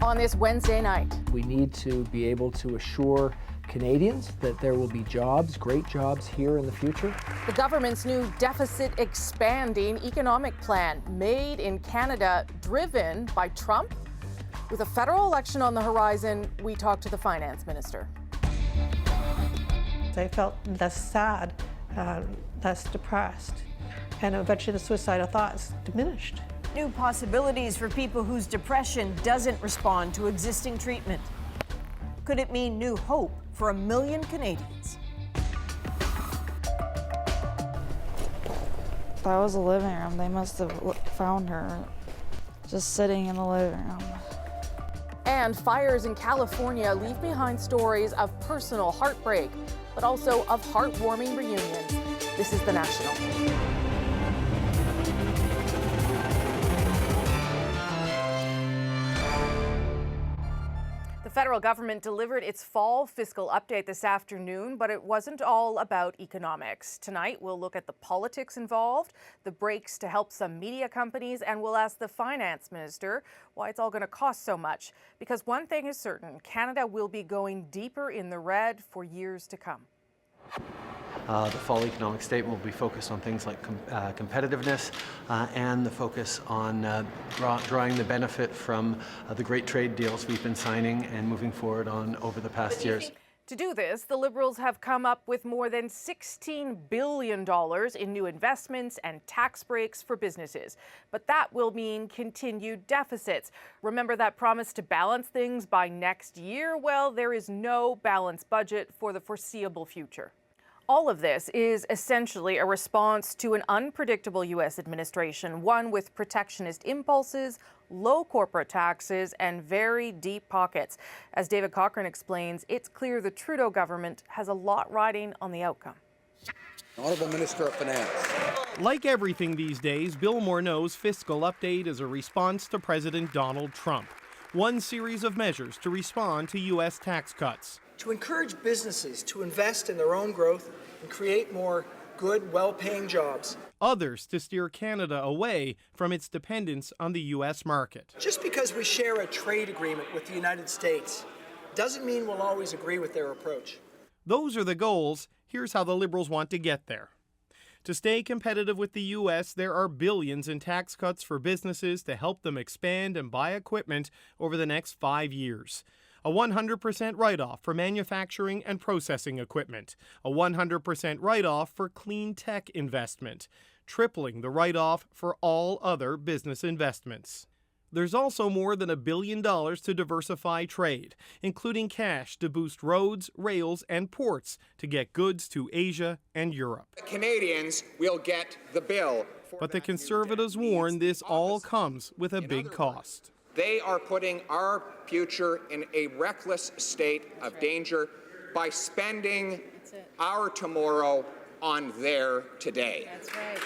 on this Wednesday night. We need to be able to assure Canadians that there will be jobs, great jobs here in the future. The government's new deficit expanding economic plan made in Canada, driven by Trump. With a federal election on the horizon, we talked to the finance minister. I felt less sad, less depressed, and eventually the suicidal thoughts diminished. New possibilities for people whose depression doesn't respond to existing treatment. Could it mean new hope for 1 million Canadians? That was a living room. They must have found her just sitting in the living room. And fires in California leave behind stories of personal heartbreak, but also of heartwarming reunions. This is The National. The federal government delivered its fall fiscal update this afternoon, but it wasn't all about economics. Tonight, we'll look at the politics involved, the breaks to help some media companies, and we'll ask the finance minister why it's all going to cost so much. Because one thing is certain, Canada will be going deeper in the red for years to come. The fall economic statement will be focused on things like competitiveness and the focus on drawing the benefit from the great trade deals we've been signing and moving forward on over the past years. To do this, the Liberals have come up with more than $16 billion in new investments and tax breaks for businesses. But that will mean continued deficits. Remember that promise to balance things by next year? Well, there is no balanced budget for the foreseeable future. All of this is essentially a response to an unpredictable U.S. administration, one with protectionist impulses, low corporate taxes, and very deep pockets. As David Cochrane explains, it's clear the Trudeau government has a lot riding on the outcome. Honourable Minister of Finance. Like everything these days, Bill Morneau's fiscal update is a response to President Donald Trump. One series of measures to respond to U.S. tax cuts. To encourage businesses to invest in their own growth and create more good, well-paying jobs. Others to steer Canada away from its dependence on the U.S. market. Just because we share a trade agreement with the United States doesn't mean we'll always agree with their approach. Those are the goals. Here's how the Liberals want to get there. To stay competitive with the U.S., there are billions in tax cuts for businesses to help them expand and buy equipment over the next 5 years. A 100% write-off for manufacturing and processing equipment. A 100% write-off for clean tech investment. Tripling the write-off for all other business investments. There's also more than $1 billion to diversify trade, including cash to boost roads, rails, and ports to get goods to Asia and Europe. The Canadians will get the bill. But the Conservatives warn this all comes with a big cost. They are putting our future in a reckless state of danger by spending our tomorrow on their today. That's right.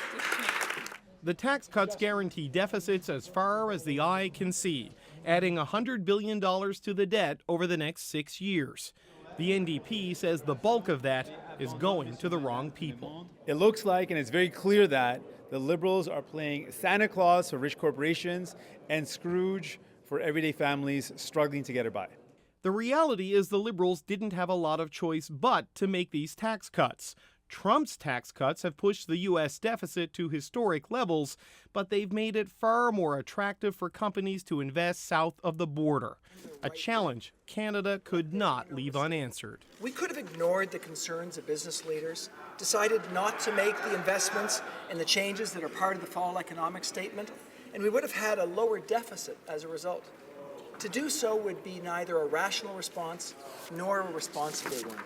The tax cuts guarantee deficits as far as the eye can see, adding $100 billion to the debt over the next 6 years. The NDP says the bulk of that is going to the wrong people. It looks like, and it's very clear that the Liberals are playing Santa Claus for rich corporations and Scrooge for everyday families struggling to get by. The reality is the Liberals didn't have a lot of choice but to make these tax cuts. Trump's tax cuts have pushed the U.S. deficit to historic levels, but they've made it far more attractive for companies to invest south of the border, a challenge Canada could not leave unanswered. We could have ignored the concerns of business leaders, decided not to make the investments and the changes that are part of the fall economic statement, and we would have had a lower deficit as a result. To do so would be neither a rational response nor a responsible one.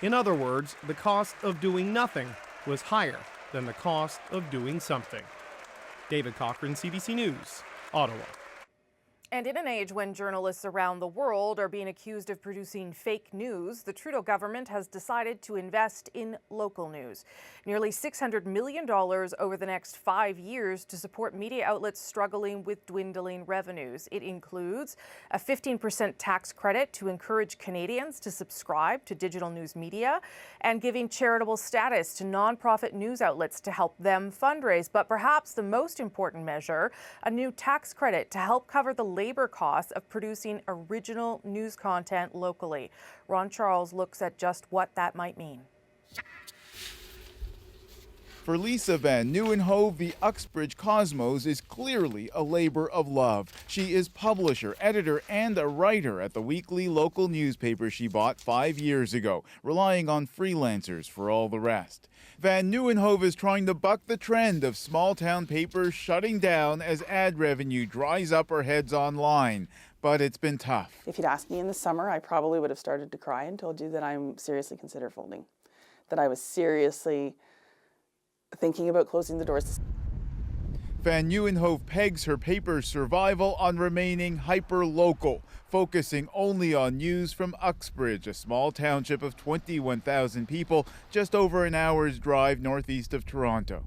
In other words, the cost of doing nothing was higher than the cost of doing something. David Cochrane, CBC News, Ottawa. And in an age when journalists around the world are being accused of producing fake news, the Trudeau government has decided to invest in local news. Nearly $600 million over the next 5 years to support media outlets struggling with dwindling revenues. It includes a 15% tax credit to encourage Canadians to subscribe to digital news media and giving charitable status to nonprofit news outlets to help them fundraise. But perhaps the most important measure, a new tax credit to help cover the labor costs of producing original news content locally. Ron Charles looks at just what that might mean. For Lisa Van Nieuwenhove, the Uxbridge Cosmos is clearly a labor of love. She is publisher, editor, and a writer at the weekly local newspaper she bought 5 years ago, relying on freelancers for all the rest. Van Nieuwenhove is trying to buck the trend of small-town papers shutting down as ad revenue dries up her heads online. But it's been tough. If you'd asked me in the summer, I probably would have started to cry and told you that I'm seriously considered folding, that I was seriously thinking about closing the doors. Van Nieuwenhove pegs her paper's survival on remaining hyper-local, focusing only on news from Uxbridge, a small township of 21,000 people, just over an hour's drive northeast of Toronto.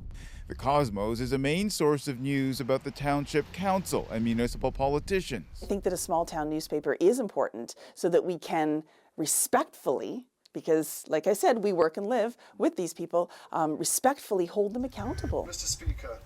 The Cosmos is a main source of news about the township council and municipal politicians. I think that a small town newspaper is important so that we can respectfully, because, like I said, we work and live with these people, respectfully hold them accountable. Mr. Speaker.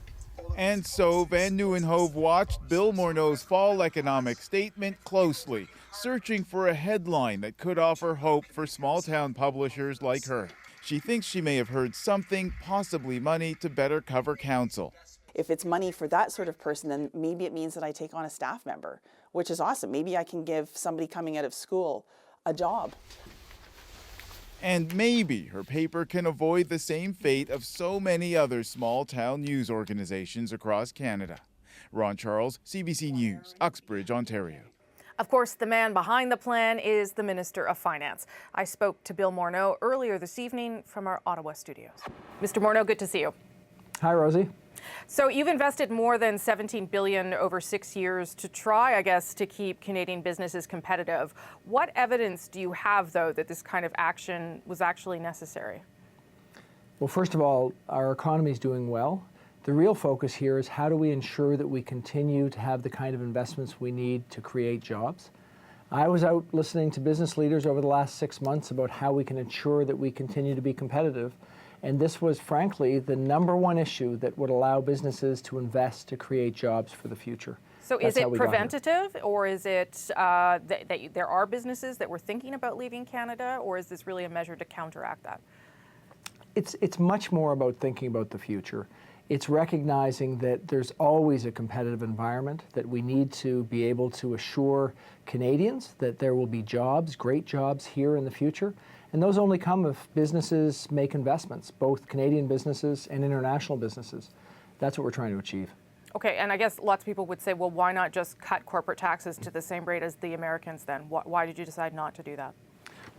And so Van Nieuwenhove watched Bill Morneau's fall economic statement closely, searching for a headline that could offer hope for small-town publishers like her. She thinks she may have heard something, possibly money, to better cover council. If it's money for that sort of person, then maybe it means that I take on a staff member, which is awesome. Maybe I can give somebody coming out of school a job. And maybe her paper can avoid the same fate of so many other small-town news organizations across Canada. Ron Charles, CBC News, Uxbridge, Ontario. Of course, the man behind the plan is the Minister of Finance. I spoke to Bill Morneau earlier this evening from our Ottawa studios. Mr. Morneau, good to see you. Hi, Rosie. So you've invested more than $17 billion over 6 years to try, I guess, to keep Canadian businesses competitive. What evidence do you have, though, that this kind of action was actually necessary? Well, first of all, our economy is doing well. The real focus here is how do we ensure that we continue to have the kind of investments we need to create jobs. I was out listening to business leaders over the last 6 months about how we can ensure that we continue to be competitive. And this was, frankly, the #1 issue that would allow businesses to invest to create jobs for the future. So is it preventative, or is it that there are businesses that were thinking about leaving Canada, or is this really a measure to counteract that? It's much more about thinking about the future. It's recognizing that there's always a competitive environment, that we need to be able to assure Canadians that there will be jobs, great jobs here in the future. And those only come if businesses make investments, both Canadian businesses and international businesses. That's what we're trying to achieve. Okay, and I guess lots of people would say, well, why not just cut corporate taxes to the same rate as the Americans then? Why did you decide not to do that?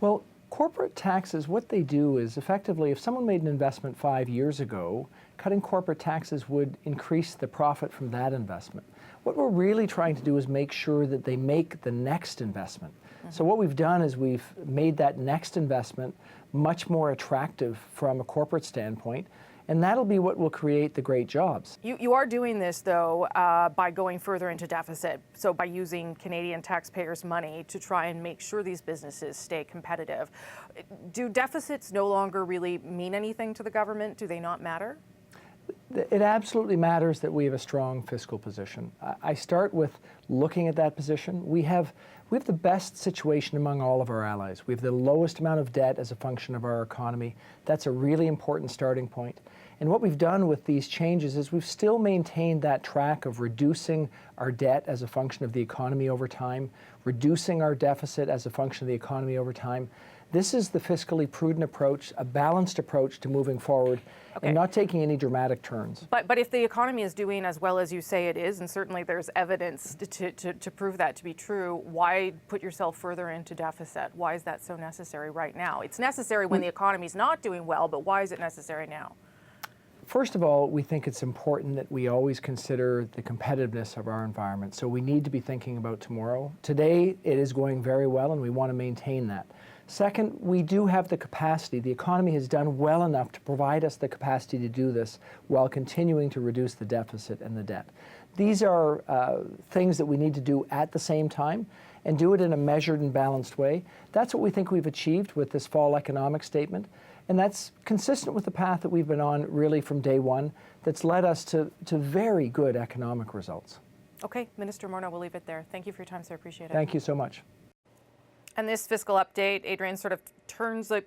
Well, corporate taxes, what they do is effectively, if someone made an investment 5 years ago, cutting corporate taxes would increase the profit from that investment. What we're really trying to do is make sure that they make the next investment. So what we've done is we've made that next investment much more attractive from a corporate standpoint, and that'll be what will create the great jobs. You are doing this, though, by going further into deficit, so by using Canadian taxpayers' money to try and make sure these businesses stay competitive. Do deficits no longer really mean anything to the government? Do they not matter? It absolutely matters that we have a strong fiscal position. I start with looking at that position. We have the best situation among all of our allies. We have the lowest amount of debt as a function of our economy. That's a really important starting point. And what we've done with these changes is we've still maintained that track of reducing our debt as a function of the economy over time, reducing our deficit as a function of the economy over time. This is the fiscally prudent approach, a balanced approach to moving forward, and not taking any dramatic turns. But if the economy is doing as well as you say it is, and certainly there's evidence to prove that to be true, why put yourself further into deficit? Why is that so necessary right now? It's necessary when the economy's not doing well, but why is it necessary now? First of all, we think it's important that we always consider the competitiveness of our environment. So we need to be thinking about tomorrow. Today, it is going very well, and we want to maintain that. Second, we do have the capacity. The economy has done well enough to provide us the capacity to do this while continuing to reduce the deficit and the debt. These are things that we need to do at the same time and do it in a measured and balanced way. That's what we think we've achieved with this fall economic statement. And that's consistent with the path that we've been on really from day one that's led us to very good economic results. Okay, Minister Morneau, we'll leave it there. Thank you for your time, sir. Appreciate it. Thank you so much. And this fiscal update, Adrian, sort of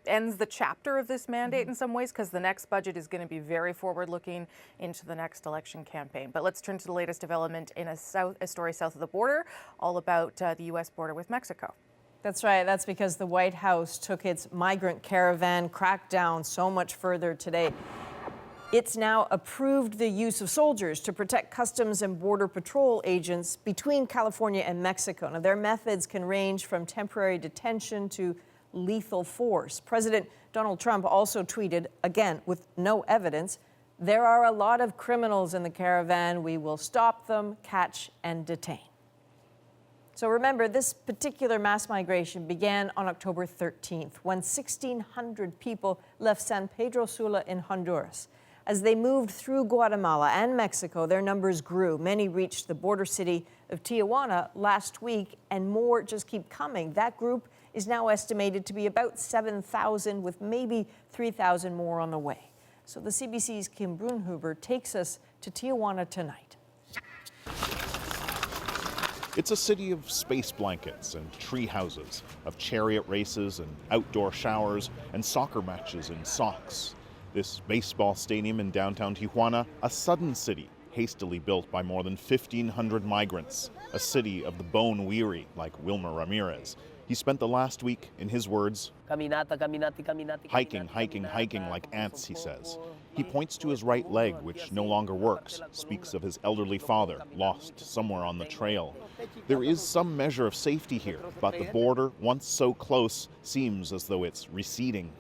ends the chapter of this mandate in some ways, because the next budget is going to be very forward-looking into the next election campaign. But let's turn to the latest development in a story south of the border, all about the U.S. border with Mexico. That's right. That's because the White House took its migrant caravan crackdown so much further today. It's now approved the use of soldiers to protect Customs and Border Patrol agents between California and Mexico. Now, their methods can range from temporary detention to lethal force. President Donald Trump also tweeted, again, with no evidence, "There are a lot of criminals in the caravan. We will stop them, catch, and detain." So remember, this particular mass migration began on October 13th, when 1,600 people left San Pedro Sula in Honduras. As they moved through Guatemala and Mexico, their numbers grew. Many reached the border city of Tijuana last week, and more just keep coming. That group is now estimated to be about 7,000, with maybe 3,000 more on the way. So the CBC's Kim Brunhuber takes us to Tijuana tonight. It's a city of space blankets and tree houses, of chariot races and outdoor showers and soccer matches in socks. This baseball stadium in downtown Tijuana, a sudden city, hastily built by more than 1,500 migrants, a city of the bone-weary, like Wilmer Ramirez. He spent the last week, in his words, hiking like ants, he says. He points to his right leg, which no longer works, speaks of his elderly father, lost somewhere on the trail. There is some measure of safety here, but the border, once so close, seems as though it's receding.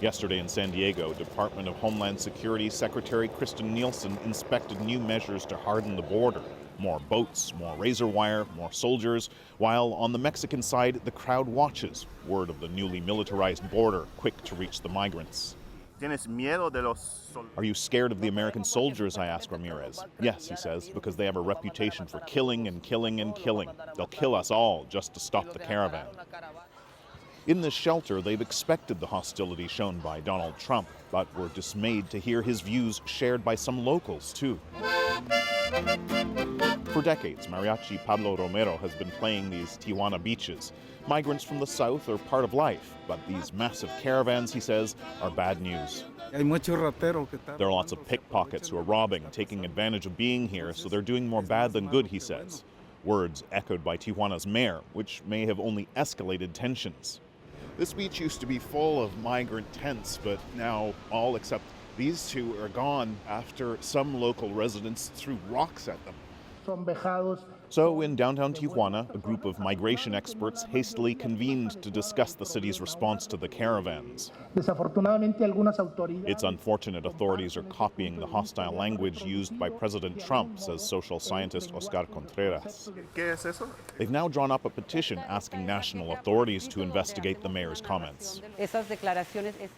Yesterday in San Diego, Department of Homeland Security Secretary Kristen Nielsen inspected new measures to harden the border. More boats, more razor wire, more soldiers, while on the Mexican side, the crowd watches, word of the newly militarized border, quick to reach the migrants. Are you scared of the American soldiers, I ask Ramirez. Yes, he says, because they have a reputation for killing and killing and killing. They'll kill us all just to stop the caravan. In this shelter, they've expected the hostility shown by Donald Trump, but were dismayed to hear his views shared by some locals, too. For decades, mariachi Pablo Romero has been playing these Tijuana beaches. Migrants from the south are part of life, but these massive caravans, he says, are bad news. There are lots of pickpockets who are robbing, taking advantage of being here, so they're doing more bad than good, he says. Words echoed by Tijuana's mayor, which may have only escalated tensions. This beach used to be full of migrant tents, but now all except these two are gone after some local residents threw rocks at them. So in downtown Tijuana, a group of migration experts hastily convened to discuss the city's response to the caravans. It's unfortunate authorities are copying the hostile language used by President Trump, says social scientist Oscar Contreras. They've now drawn up a petition asking national authorities to investigate the mayor's comments.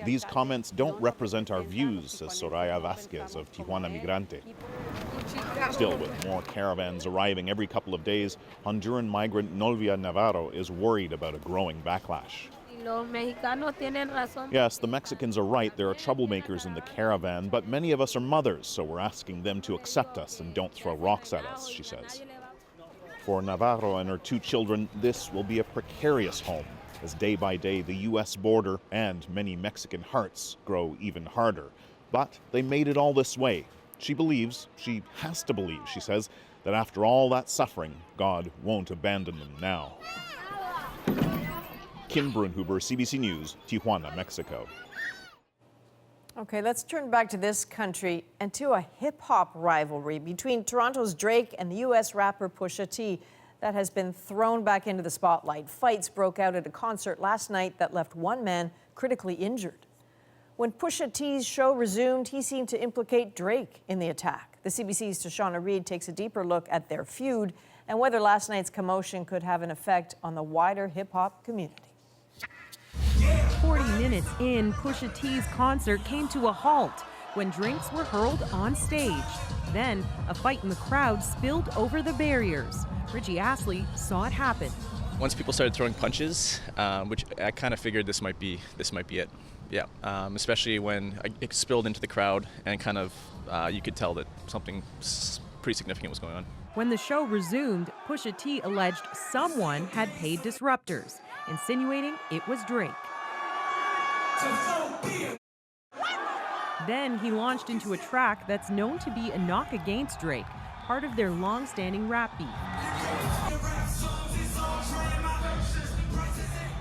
These comments don't represent our views, says Soraya Vasquez of Tijuana Migrante. Still, with more caravans arriving every couple of days, Honduran migrant Novia Navarro is worried about a growing backlash. Yes, the Mexicans are right. There are troublemakers in the caravan, but many of us are mothers, so we're asking them to accept us and don't throw rocks at us, she says. For Navarro and her two children, this will be a precarious home, as day by day the U.S. border and many Mexican hearts grow even harder. But they made it all this way. She believes, she has to believe, she says, that after all that suffering, God won't abandon them now. Kim Brunhuber, CBC News, Tijuana, Mexico. Okay, let's turn back to this country and to a hip-hop rivalry between Toronto's Drake and the U.S. rapper Pusha T that has been thrown back into the spotlight. Fights broke out at a concert last night that left one man critically injured. When Pusha T's show resumed, he seemed to implicate Drake in the attack. The CBC's Tashana Reid takes a deeper look at their feud and whether last night's commotion could have an effect on the wider hip-hop community. 40 minutes in, Pusha T's concert came to a halt when drinks were hurled on stage. Then, a fight in the crowd spilled over the barriers. Richie Astley saw it happen. Once people started throwing punches, which I kind of figured this might be it. Yeah, especially when it spilled into the crowd and kind of you could tell that something pretty significant what's going on. When the show resumed, Pusha T alleged someone had paid disruptors, insinuating it was Drake. Then he launched into a track that's known to be a knock against Drake, part of their long-standing rap beef.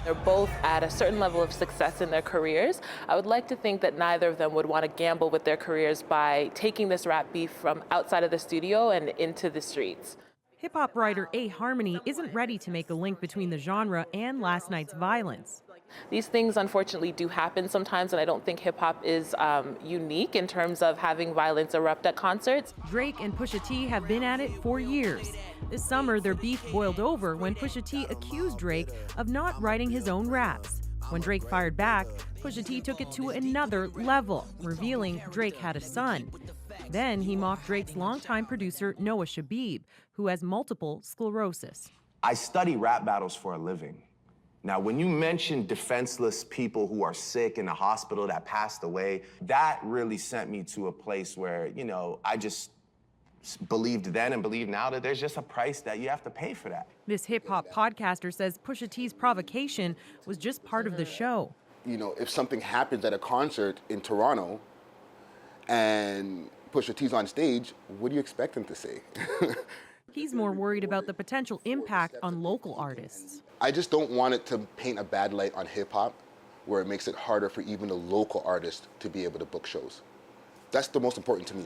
They're both at a certain level of success in their careers. I would like to think that neither of them would want to gamble with their careers by taking this rap beef from outside of the studio and into the streets. Hip-hop writer A. Harmony isn't ready to make a link between the genre and last night's violence. These things unfortunately do happen sometimes, and I don't think hip-hop is unique in terms of having violence erupt at concerts. Drake and Pusha T have been at it for years. This summer, their beef boiled over when Pusha T accused Drake of not writing his own raps. When Drake fired back, Pusha T took it to another level, revealing Drake had a son. Then he mocked Drake's longtime producer, Noah Shabib, who has multiple sclerosis. I study rap battles for a living. Now, when you mention defenseless people who are sick in the hospital that passed away, that really sent me to a place where, you know, I just believed then and believe now that there's just a price that you have to pay for that. This hip-hop podcaster says Pusha T's provocation was just part of the show. You know, if something happens at a concert in Toronto and Pusha T's on stage, what do you expect him to say? He's more worried about the potential impact on local artists. I just don't want it to paint a bad light on hip-hop where it makes it harder for even a local artist to be able to book shows. That's the most important to me.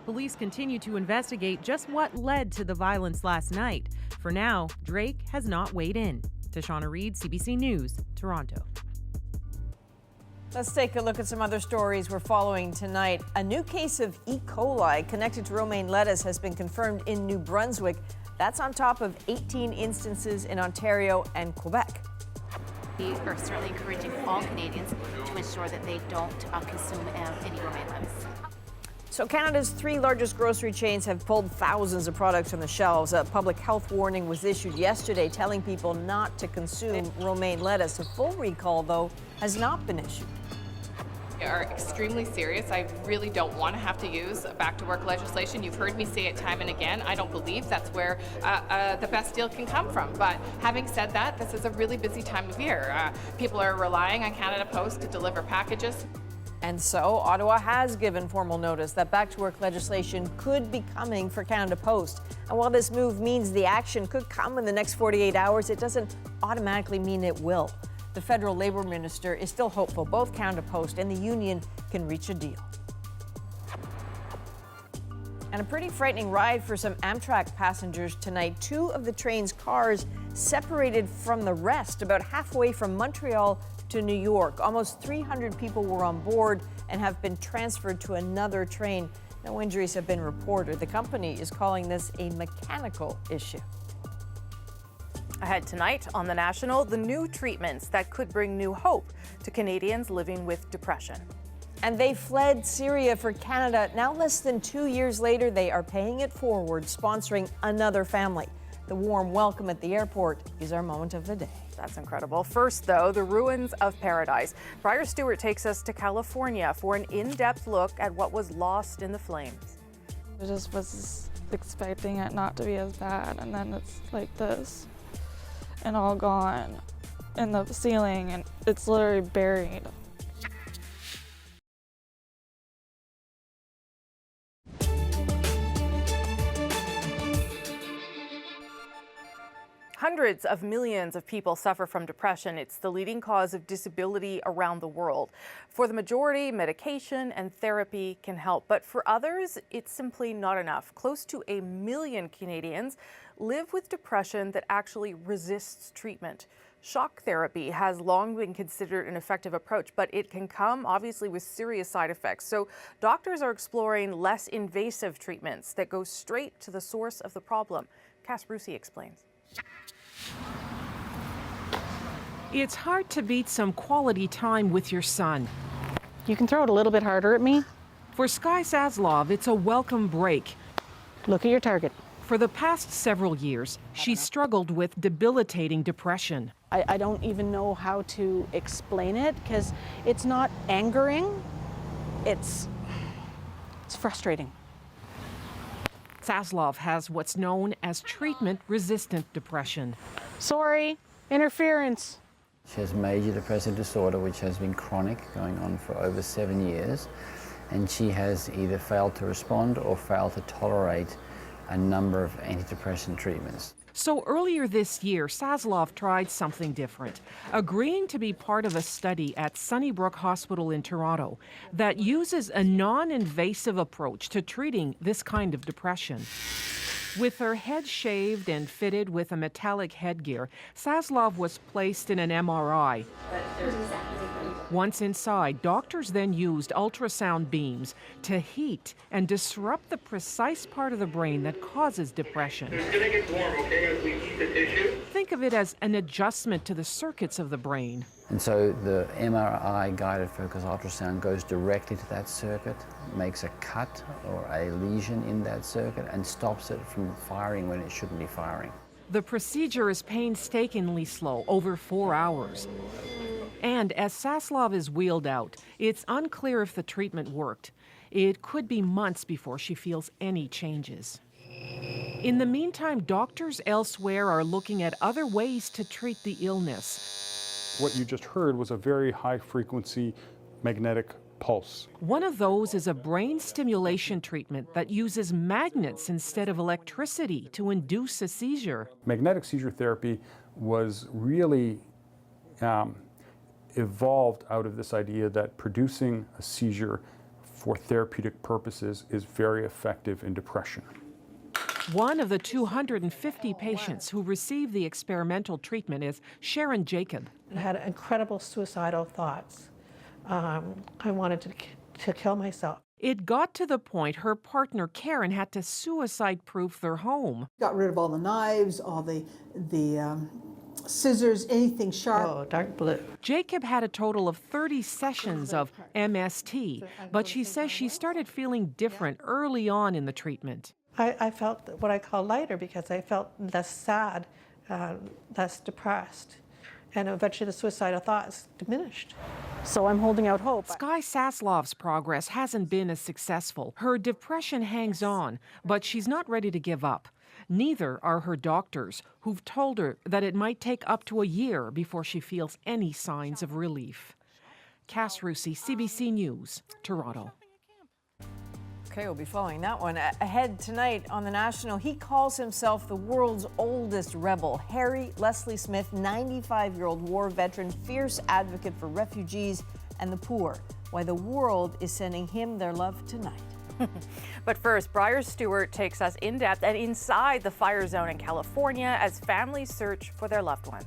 Police continue to investigate just what led to the violence last night. For now, Drake has not weighed in. Tashana Reed, CBC News, Toronto. Let's take a look at some other stories we're following tonight. A new case of E. coli connected to romaine lettuce has been confirmed in New Brunswick. That's on top of 18 instances in Ontario and Quebec. We are certainly encouraging all Canadians to ensure that they don't consume any romaine lettuce. So Canada's 3 largest grocery chains have pulled thousands of products from the shelves. A public health warning was issued yesterday telling people not to consume romaine lettuce. A full recall, though, has not been issued. We are extremely serious. I really don't want to have to use back to work legislation. You've heard me say it time and again. I don't believe that's where the best deal can come from. But having said that, this is a really busy time of year. People are relying on Canada Post to deliver packages. And so Ottawa has given formal notice that back to work legislation could be coming for Canada Post. And while this move means the action could come in the next 48 hours, it doesn't automatically mean it will. The federal labor minister is still hopeful both Canada Post and the union can reach a deal. And a pretty frightening ride for some Amtrak passengers tonight. 2 of the train's cars separated from the rest about halfway from Montreal to New York. Almost 300 people were on board and have been transferred to another train. No injuries have been reported. The company is calling this a mechanical issue. Ahead tonight on The National, the new treatments that could bring new hope to Canadians living with depression. And they fled Syria for Canada. Now, less than 2 years later, they are paying it forward, sponsoring another family. The warm welcome at the airport is our moment of the day. That's incredible. First, though, the ruins of paradise. Briar Stewart takes us to California for an in-depth look at what was lost in the flames. I just was expecting it not to be as bad, and then it's like this. And all gone in the ceiling, and it's literally buried. Hundreds of millions of people suffer from depression. It's the leading cause of disability around the world. For the majority, medication and therapy can help, but for others, it's simply not enough. Close to 1 million Canadians live with depression that actually resists treatment. Shock therapy has long been considered an effective approach, but it can come obviously with serious side effects. So doctors are exploring less invasive treatments that go straight to the source of the problem. Cass Brucey explains. It's hard to beat some quality time with your son. You can throw it a little bit harder at me. For Sky Saslov, it's a welcome break. Look at your target. For the past several years, she's struggled with debilitating depression. I don't even know how to explain it because it's not angering, it's frustrating. Saslov has what's known as treatment-resistant depression. Sorry, interference. She has major depressive disorder, which has been chronic, going on for over 7 years, and she has either failed to respond or failed to tolerate a number of antidepressant treatments. So earlier this year, Saslov tried something different, agreeing to be part of a study at Sunnybrook Hospital in Toronto that uses a non-invasive approach to treating this kind of depression. With her head shaved and fitted with a metallic headgear, Saslov was placed in an MRI. Once inside, doctors then used ultrasound beams to heat and disrupt the precise part of the brain that causes depression. It's going to get warm, okay, as we heat the tissue. Think of it as an adjustment to the circuits of the brain. And so the MRI guided focus ultrasound goes directly to that circuit, makes a cut or a lesion in that circuit, and stops it from firing when it shouldn't be firing. The procedure is painstakingly slow, over 4 hours. And as Saslov is wheeled out, it's unclear if the treatment worked. It could be months before she feels any changes. In the meantime, doctors elsewhere are looking at other ways to treat the illness. What you just heard was a very high-frequency magnetic pulse. One of those is a brain stimulation treatment that uses magnets instead of electricity to induce a seizure. Magnetic seizure therapy was really evolved out of this idea that producing a seizure for therapeutic purposes is very effective in depression. One of the 250 patients who received the experimental treatment is Sharon Jacob. I had incredible suicidal thoughts. I wanted to kill myself. It got to the point her partner Karen had to suicide-proof their home. Got rid of all the knives, all the scissors, anything sharp. Oh, dark blue. Jacob had a total of 30 sessions of MST, but she says she started feeling different early on in the treatment. I felt what I call lighter because I felt less sad, less depressed, and eventually the suicidal thoughts diminished. So I'm holding out hope. Sky Saslov's progress hasn't been as successful. Her depression hangs on, but she's not ready to give up. Neither are her doctors, who've told her that it might take up to a year before she feels any signs of relief. Cass Rusi, CBC News, Toronto. Okay, we'll be following that one. Ahead tonight on The National, he calls himself the world's oldest rebel. Harry Leslie Smith, 95-year-old war veteran, fierce advocate for refugees and the poor. Why the world is sending him their love tonight. But first, Briar Stewart takes us in depth and inside the fire zone in California as families search for their loved ones.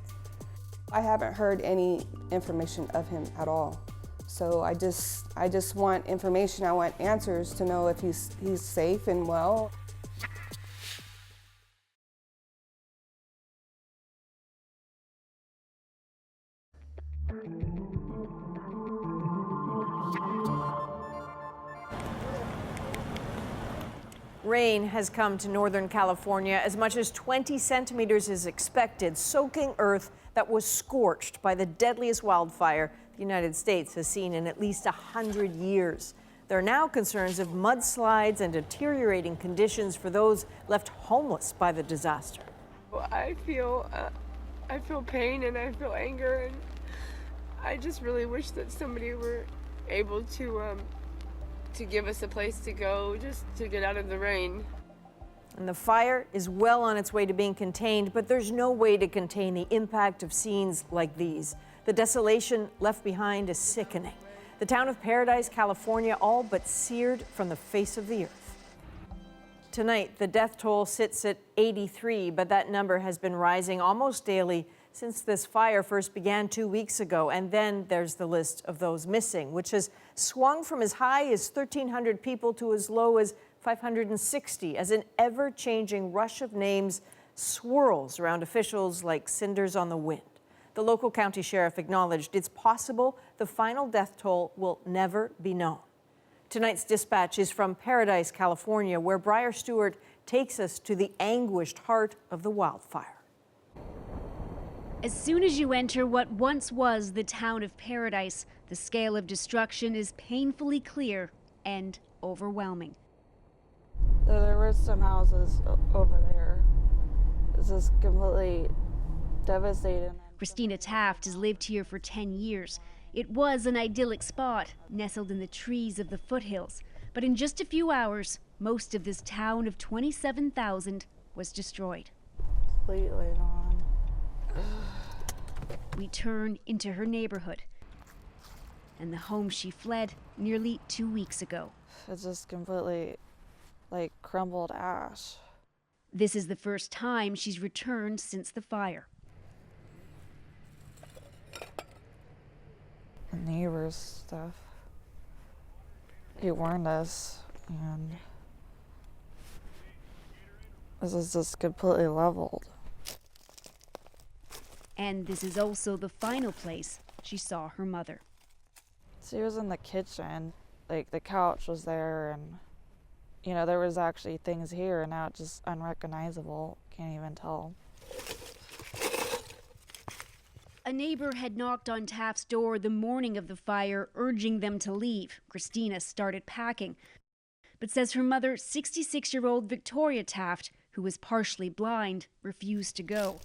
I haven't heard any information of him at all. So I just want information. I want answers to know if he's safe and well. Rain has come to Northern California. As much as 20 centimeters is expected, soaking earth that was scorched by the deadliest wildfire the United States has seen in at least 100 years. There are now concerns of mudslides and deteriorating conditions for those left homeless by the disaster. I feel pain and I feel anger, and I just really wish that somebody were able to give us a place to go, just to get out of the rain. And the fire is well on its way to being contained, but there's no way to contain the impact of scenes like these. The desolation left behind is sickening. The town of Paradise, California, all but seared from the face of the earth. Tonight, the death toll sits at 83, but that number has been rising almost daily since this fire first began 2 weeks ago. And then there's the list of those missing, which has swung from as high as 1,300 people to as low as 560, as an ever-changing rush of names swirls around officials like cinders on the wind. The local county sheriff acknowledged it's possible the final death toll will never be known. Tonight's dispatch is from Paradise, California, where Briar Stewart takes us to the anguished heart of the wildfire. As soon as you enter what once was the town of Paradise, the scale of destruction is painfully clear and overwhelming. There were some houses over there. It's just completely devastating. Christina Taft has lived here for 10 years. It was an idyllic spot, nestled in the trees of the foothills. But in just a few hours, most of this town of 27,000 was destroyed. Completely gone. We turn into her neighborhood and the home she fled nearly 2 weeks ago. It's just completely like crumbled ash. This is the first time she's returned since the fire. The neighbors stuff. He warned us, and this is just completely leveled. And this is also the final place she saw her mother. She was in the kitchen, like the couch was there, and you know, there was actually things here, and now it's just unrecognizable. Can't even tell. A neighbor had knocked on Taft's door the morning of the fire, urging them to leave. Christina started packing, but says her mother, 66-year-old Victoria Taft, who was partially blind, refused to go.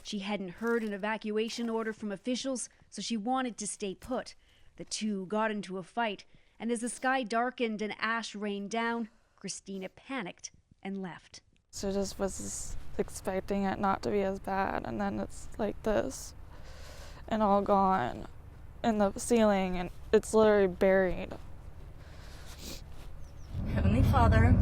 She hadn't heard an evacuation order from officials, so she wanted to stay put. The two got into a fight, and as the sky darkened and ash rained down, Christina panicked and left. So just was expecting it not to be as bad, and then it's like this, and all gone in the ceiling, and it's literally buried. Heavenly Father,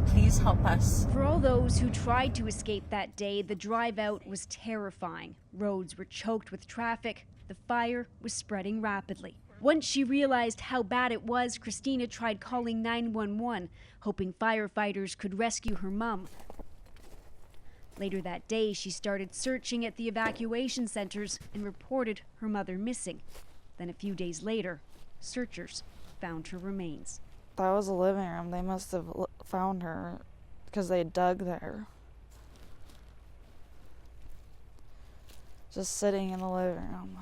please help us. For all those who tried to escape that day, the drive out was terrifying. Roads were choked with traffic. The fire was spreading rapidly. Once she realized how bad it was, Christina tried calling 911, hoping firefighters could rescue her mom. Later that day, she started searching at the evacuation centers and reported her mother missing. Then a few days later, searchers found her remains. That was a living room. They must have found her because they dug there. Just sitting in the living room.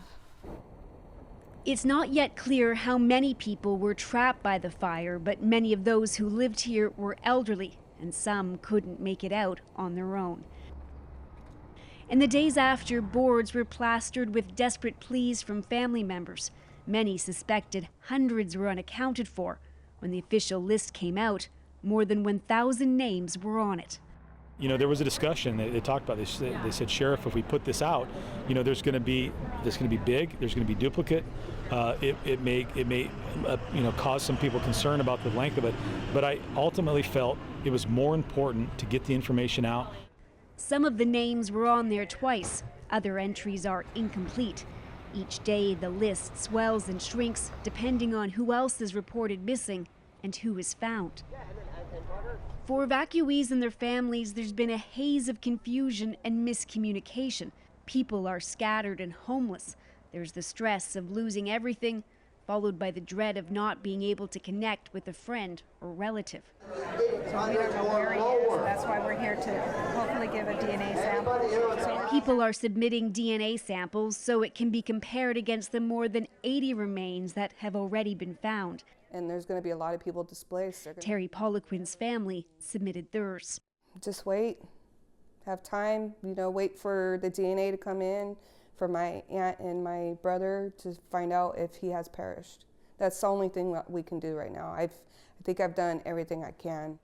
It's not yet clear how many people were trapped by the fire, but many of those who lived here were elderly, and some couldn't make it out on their own. In the days after, boards were plastered with desperate pleas from family members. Many suspected hundreds were unaccounted for. When the official list came out, more than 1,000 names were on it. You know, there was a discussion. They talked about this. They said, Sheriff, if we put this out, you know, there's going to be big. There's going to be duplicate. It may you know, cause some people concern about the length of it. But I ultimately felt it was more important to get the information out. Some of the names were on there twice. Other entries are incomplete. Each day, the list swells and shrinks depending on who else is reported missing and who is found. For evacuees and their families, there's been a haze of confusion and miscommunication. People are scattered and homeless. There's the stress of losing everything, followed by the dread of not being able to connect with a friend or relative. So we don't know where he is, so that's why we're here to hopefully give a DNA sample. People are submitting DNA samples so it can be compared against the more than 80 remains that have already been found. And there's going to be a lot of people displaced. Terry Poliquin's family submitted theirs. Just wait, have time, you know, wait for the DNA to come in, for my aunt and my brother to find out if he has perished. That's the only thing that we can do right now. I think I've done everything I can.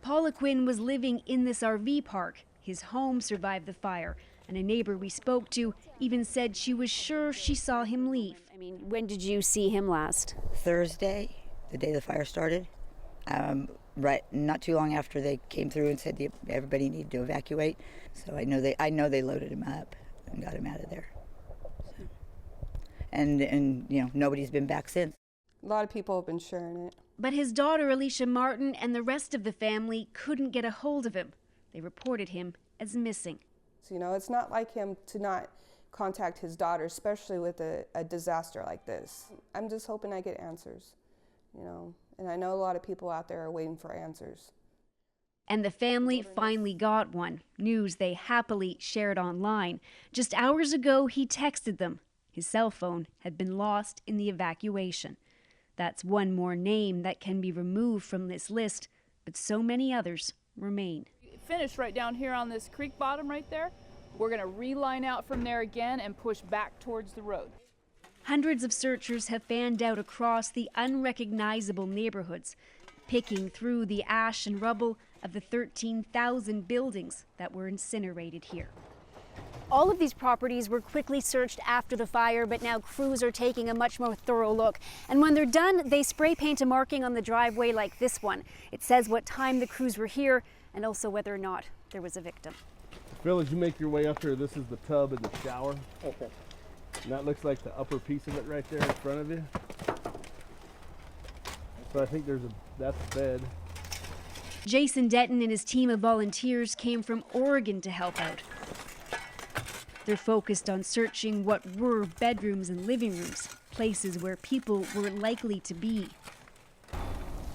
Poliquin was living in this RV park. His home survived the fire, and a neighbor we spoke to even said she was sure she saw him leave. I mean, when did you see him last? Thursday, the day the fire started. Right, not too long after they came through and said everybody needed to evacuate. So I know they loaded him up and got him out of there. So. And you know, nobody's been back since. A lot of people have been sharing it. But his daughter Alicia Martin and the rest of the family couldn't get a hold of him. They reported him as missing. So, you know, it's not like him to not contact his daughter, especially with a disaster like this. I'm just hoping I get answers, you know, and I know a lot of people out there are waiting for answers. And the family finally got one, news they happily shared online. Just hours ago, he texted them. His cell phone had been lost in the evacuation. That's one more name that can be removed from this list, but so many others remain. Finish right down here on this creek bottom right there. We're going to reline out from there again and push back towards the road. Hundreds of searchers have fanned out across the unrecognizable neighborhoods, picking through the ash and rubble of the 13,000 buildings that were incinerated here. All of these properties were quickly searched after the fire, but now crews are taking a much more thorough look. And when they're done, they spray paint a marking on the driveway like this one. It says what time the crews were here and also whether or not there was a victim. Phil, as you make your way up here, this is the tub and the shower. Okay. And that looks like the upper piece of it right there in front of you. So I think that's a bed. Jason Denton and his team of volunteers came from Oregon to help out. They're focused on searching what were bedrooms and living rooms, places where people were likely to be.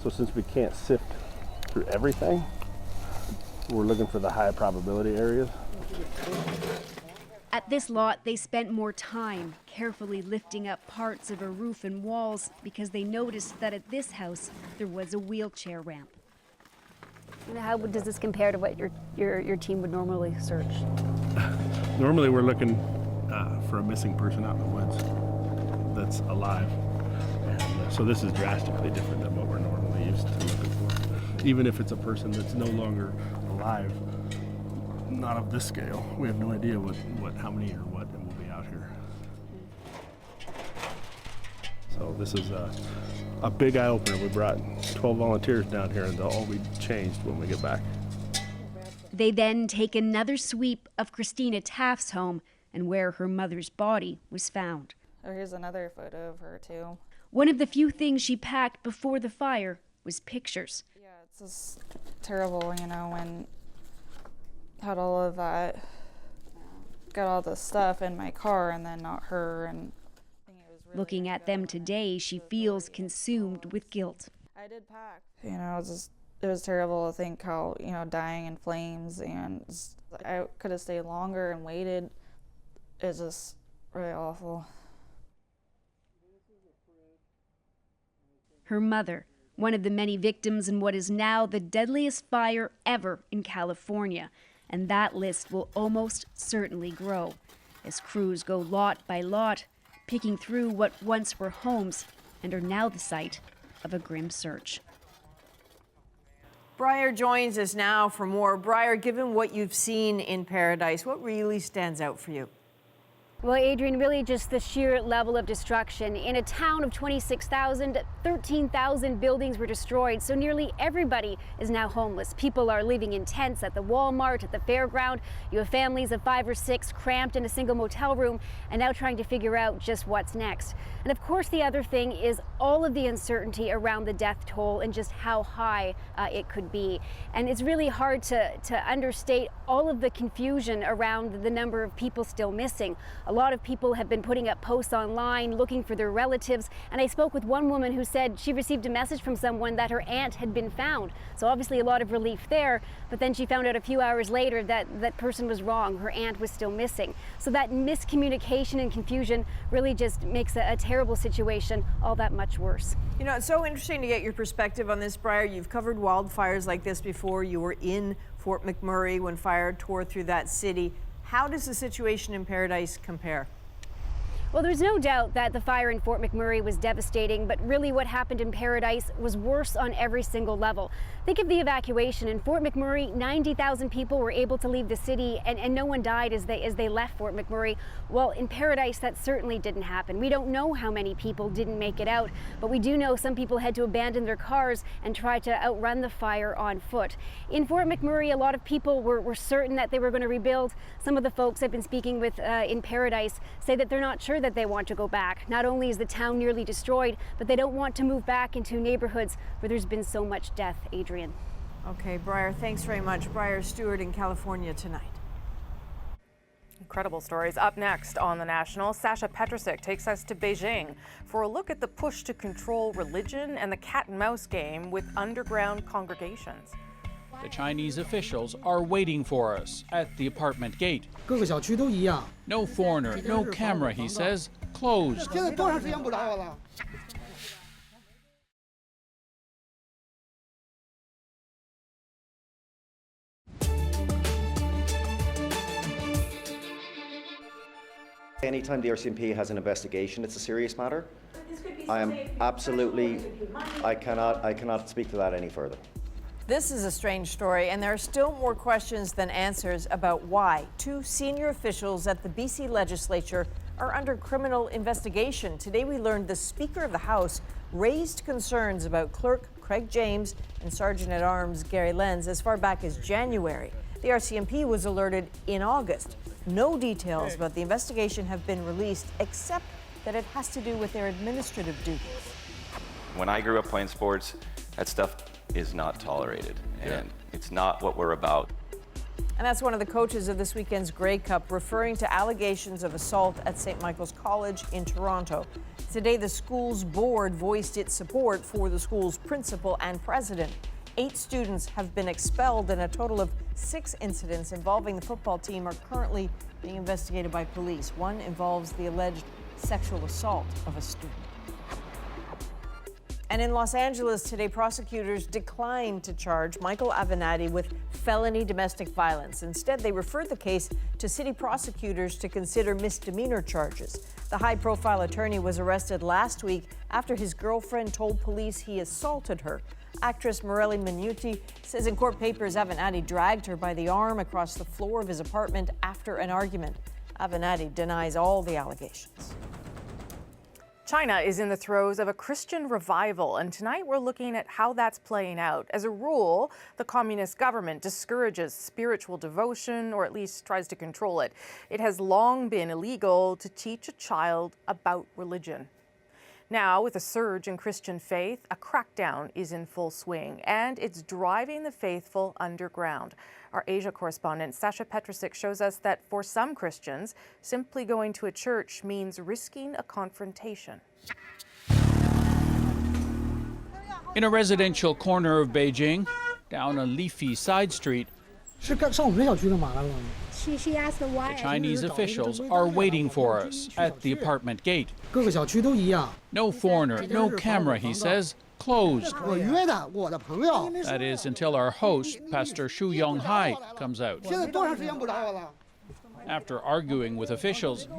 So since we can't sift through everything, we're looking for the high probability areas. At this lot, they spent more time carefully lifting up parts of a roof and walls because they noticed that at this house there was a wheelchair ramp. How does this compare to what your team would normally search? Normally we're looking for a missing person out in the woods that's alive. And so this is drastically different than what we're normally used to looking for. Even if it's a person that's no longer alive, not of this scale. We have no idea how many or what will be out here. So this is a big eye opener. We brought 12 volunteers down here and they'll all be changed when we get back. They then take another sweep of Christina Taft's home and where her mother's body was found. Oh, here's another photo of her too. One of the few things she packed before the fire was pictures. Yeah, it's just terrible, you know, when had all of that, got all the stuff in my car and then not her. And looking at them today, she feels consumed with guilt. I did pack. You know, it was terrible to think how, you know, dying in flames, and I could have stayed longer and waited. It's just really awful. Her mother, one of the many victims in what is now the deadliest fire ever in California. And that list will almost certainly grow as crews go lot by lot, picking through what once were homes and are now the site of a grim search. Briar joins us now for more. Briar, given what you've seen in Paradise, what really stands out for you? Well, Adrian, really just the sheer level of destruction. In a town of 26,000, 13,000 buildings were destroyed, so nearly everybody is now homeless. People are living in tents at the Walmart, at the fairground. You have families of 5 or 6 cramped in a single motel room and now trying to figure out just what's next. And of course, the other thing is all of the uncertainty around the death toll and just how high it could be. And it's really hard to understate all of the confusion around the number of people still missing. A lot of people have been putting up posts online looking for their relatives, and I spoke with one woman who said she received a message from someone that her aunt had been found. So obviously a lot of relief there, but then she found out a few hours later that that person was wrong. Her aunt was still missing. So that miscommunication and confusion really just makes a terrible situation all that much worse. You know, it's so interesting to get your perspective on this, Briar. You've covered wildfires like this before. You were in Fort McMurray when fire tore through that city. How does the situation in Paradise compare? Well, there's no doubt that the fire in Fort McMurray was devastating, but really what happened in Paradise was worse on every single level. Think of the evacuation. In Fort McMurray, 90,000 people were able to leave the city and no one died as they left Fort McMurray. Well, in Paradise, that certainly didn't happen. We don't know how many people didn't make it out, but we do know some people had to abandon their cars and try to outrun the fire on foot. In Fort McMurray, a lot of people were certain that they were going to rebuild. Some of the folks I've been speaking with in Paradise say that they're not sure that they want to go back. Not only is the town nearly destroyed, but they don't want to move back into neighborhoods where there's been so much death, Adrian. Okay, Briar, thanks very much. Briar Stewart in California tonight. Incredible stories. Up next on The National, Sasha Petrusik takes us to Beijing for a look at the push to control religion and the cat and mouse game with underground congregations. The Chinese officials are waiting for us at the apartment gate. No foreigner, no camera, he says. Closed. Anytime the RCMP has an investigation, it's a serious matter. I am absolutely, I cannot speak to that any further. This is a strange story, and there are still more questions than answers about why 2 senior officials at the BC legislature are under criminal investigation. Today we learned the Speaker of the House raised concerns about Clerk Craig James and Sergeant-at-Arms Gary Lenz as far back as January. The RCMP was alerted in August. No details about the investigation have been released, except that it has to do with their administrative duties. When I grew up playing sports, that stuff is not tolerated, and it's not what we're about. And that's one of the coaches of this weekend's Grey Cup, referring to allegations of assault at St. Michael's College in Toronto. Today, the school's board voiced its support for the school's principal and president. 8 students have been expelled, and a total of 6 incidents involving the football team are currently being investigated by police. One involves the alleged sexual assault of a student. And in Los Angeles today, prosecutors declined to charge Michael Avenatti with felony domestic violence. Instead, they referred the case to city prosecutors to consider misdemeanor charges. The high-profile attorney was arrested last week after his girlfriend told police he assaulted her. Actress Morelli Minuti says in court papers Avenatti dragged her by the arm across the floor of his apartment after an argument. Avenatti denies all the allegations. China is in the throes of a Christian revival, and tonight we're looking at how that's playing out. As a rule, the communist government discourages spiritual devotion, or at least tries to control it. It has long been illegal to teach a child about religion. Now, with a surge in Christian faith, a crackdown is in full swing, and it's driving the faithful underground. Our Asia correspondent Sasha Petrusik shows us that for some Christians, simply going to a church means risking a confrontation. In a residential corner of Beijing, down a leafy side street, she asked why. the Chinese officials are waiting for us at the apartment gate. No foreigner, no camera, he says. Closed. That is until our host, Pastor Shu Yonghai, comes out. After arguing with officials,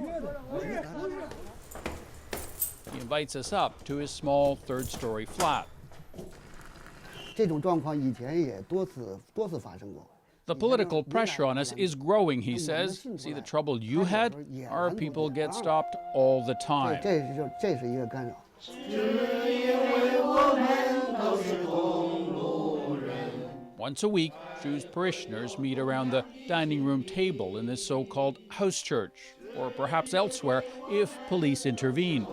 he invites us up to his small third-story flat. The political pressure on us is growing, he says. See the trouble you had? Our people get stopped all the time. Once a week, Shu's parishioners meet around the dining room table in this so-called house church, or perhaps elsewhere if police intervene.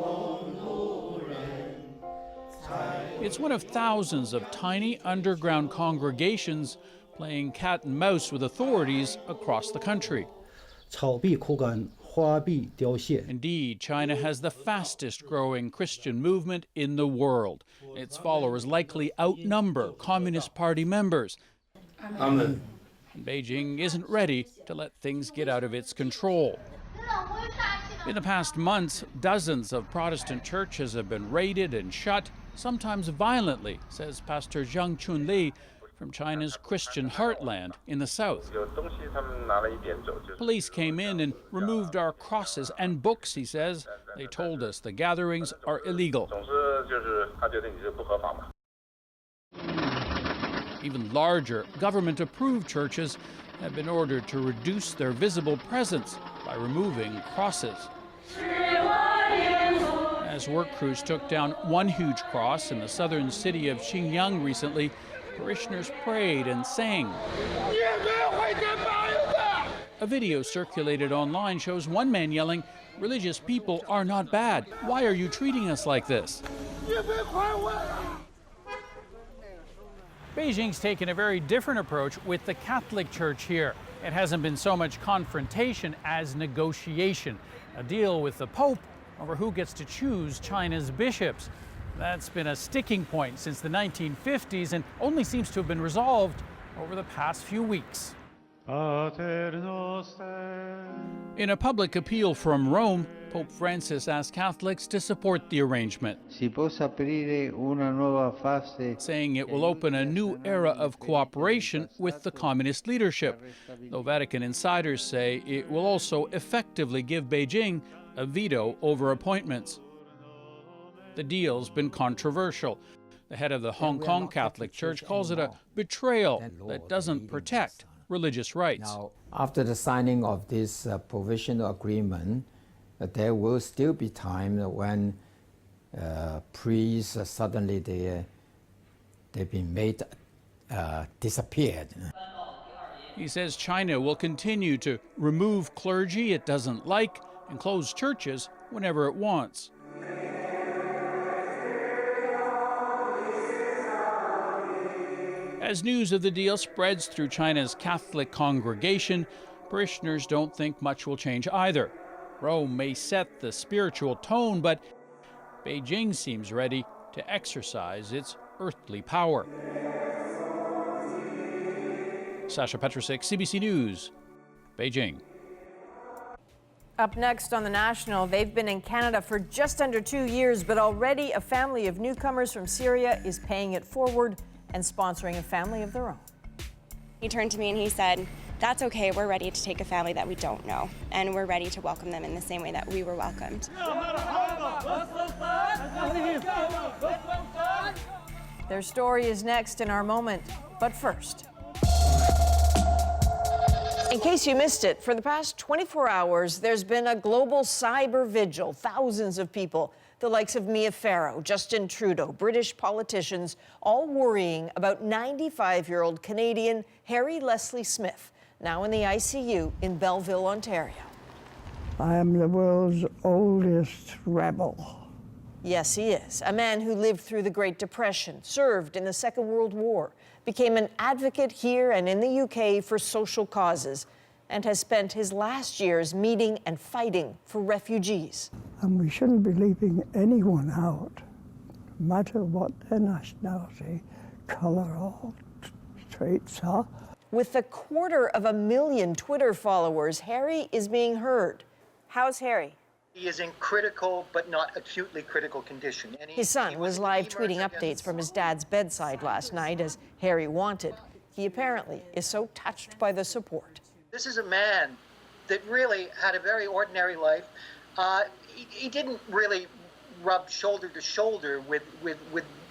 It's one of thousands of tiny underground congregations playing cat and mouse with authorities across the country. Indeed, China has the fastest growing Christian movement in the world. Its followers likely outnumber Communist Party members. And Beijing isn't ready to let things get out of its control. In the past months, dozens of Protestant churches have been raided and shut, sometimes violently, says Pastor Zhang Chunli from China's Christian heartland in the south. Police came in and removed our crosses and books, he says. They told us the gatherings are illegal. Even larger, government-approved churches have been ordered to reduce their visible presence by removing crosses. As work crews took down one huge cross in the southern city of Xinjiang recently, parishioners prayed and sang. A video circulated online shows one man yelling, "Religious people are not bad. Why are you treating us like this?" Beijing's taken a very different approach with the Catholic Church here. It hasn't been so much confrontation as negotiation, a deal with the Pope over who gets to choose China's bishops. That's been a sticking point since the 1950s and only seems to have been resolved over the past few weeks. In a public appeal from Rome, Pope Francis asked Catholics to support the arrangement, saying it will open a new era of cooperation with the communist leadership, though Vatican insiders say it will also effectively give Beijing a veto over appointments. The deal's been controversial. The head of the Hong Kong Catholic Church calls it a betrayal that doesn't protect religious rights. Now, after the signing of this provisional agreement, there will still be time when priests suddenly they've been made disappeared. He says China will continue to remove clergy it doesn't like and close churches whenever it wants. As news of the deal spreads through China's Catholic congregation, parishioners don't think much will change either. Rome may set the spiritual tone, but Beijing seems ready to exercise its earthly power. Sasha Petrusik, CBC News, Beijing. Up next on The National, they've been in Canada for just under 2 years, but already a family of newcomers from Syria is paying it forward and sponsoring a family of their own. He turned to me and he said, "That's okay, we're ready to take a family that we don't know, and we're ready to welcome them in the same way that we were welcomed." Their story is next in our moment, but first. In case you missed it, for the past 24 hours, there's been a global cyber vigil. Thousands of people, the likes of Mia Farrow, Justin Trudeau, British politicians, all worrying about 95-year-old Canadian Harry Leslie Smith, now in the ICU in Belleville, Ontario. I am the world's oldest rebel. Yes, he is. A man who lived through the Great Depression, served in the Second World War, became an advocate here and in the UK for social causes, and has spent his last years meeting and fighting for refugees. And we shouldn't be leaving anyone out, no matter what their nationality, colour, or traits are. With 250,000 Twitter followers, Harry is being heard. How's Harry? He is in critical but not acutely critical condition. His son was live tweeting updates from his dad's bedside last night as Harry wanted. He apparently is so touched by the support. This is a man that really had a very ordinary life. He didn't really rub shoulder to shoulder with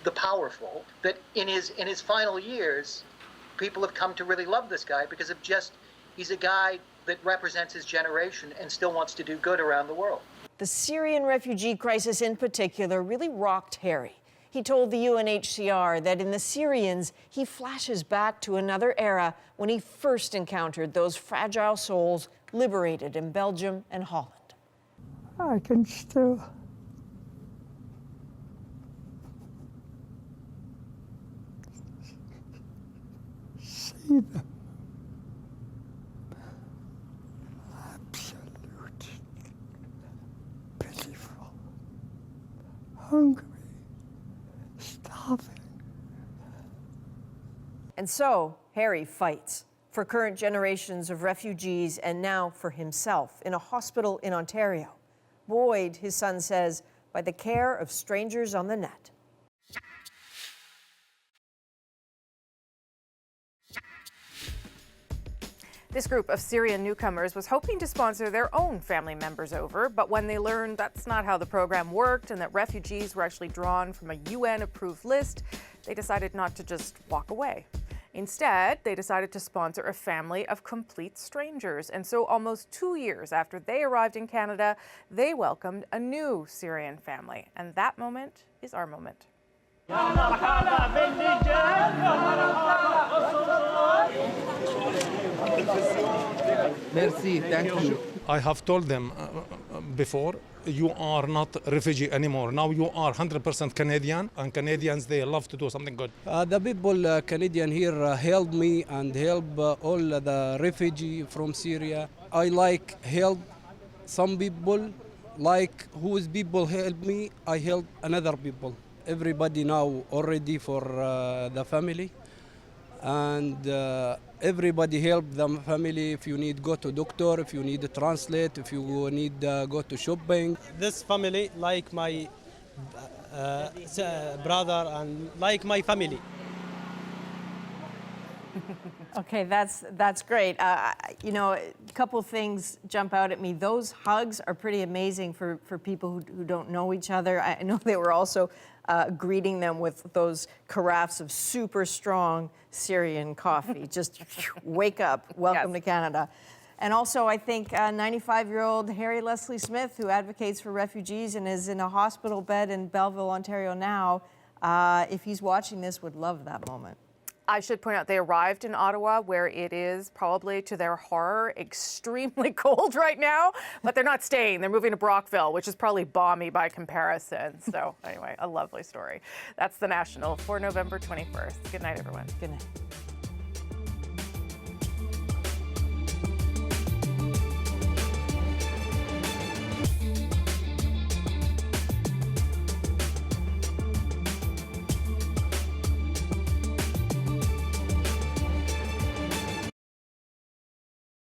the powerful. But in his final years, people have come to really love this guy because of he's a guy that represents his generation and still wants to do good around the world. The Syrian refugee crisis in particular really rocked Harry. He told the UNHCR that in the Syrians, he flashes back to another era when he first encountered those fragile souls liberated in Belgium and Holland. I can still see them. Hungry, starving. And so, Harry fights for current generations of refugees and now for himself in a hospital in Ontario. Buoyed, his son says, by the care of strangers on the net. This group of Syrian newcomers was hoping to sponsor their own family members over, but when they learned that's not how the program worked and that refugees were actually drawn from a UN-approved list, they decided not to just walk away. Instead, they decided to sponsor a family of complete strangers. And so almost 2 years after they arrived in Canada, they welcomed a new Syrian family. And that moment is our moment. Merci, thank you. I have told them before, you are not refugee anymore. Now you are 100% Canadian, and Canadians, they love to do something good. The people Canadian here help me and help all the refugee from Syria. I like help some people, like whose people help me, I help another people. Everybody now already for the family, and everybody help the family. If you need go to doctor, if you need a translate, if you need go to shopping. This family like my brother and like my family. Okay, that's great. You know, a couple things jump out at me. Those hugs are pretty amazing for people who don't know each other. I know they were also greeting them with those carafes of super strong Syrian coffee. Just wake up, welcome to Canada. And also, I think 95-year-old Harry Leslie Smith, who advocates for refugees and is in a hospital bed in Belleville, Ontario now, if he's watching this, would love that moment. I should point out they arrived in Ottawa, where it is probably, to their horror, extremely cold right now, but they're not staying. They're moving to Brockville, which is probably balmy by comparison. So anyway, a lovely story. That's The National for November 21st. Good night, everyone. Good night.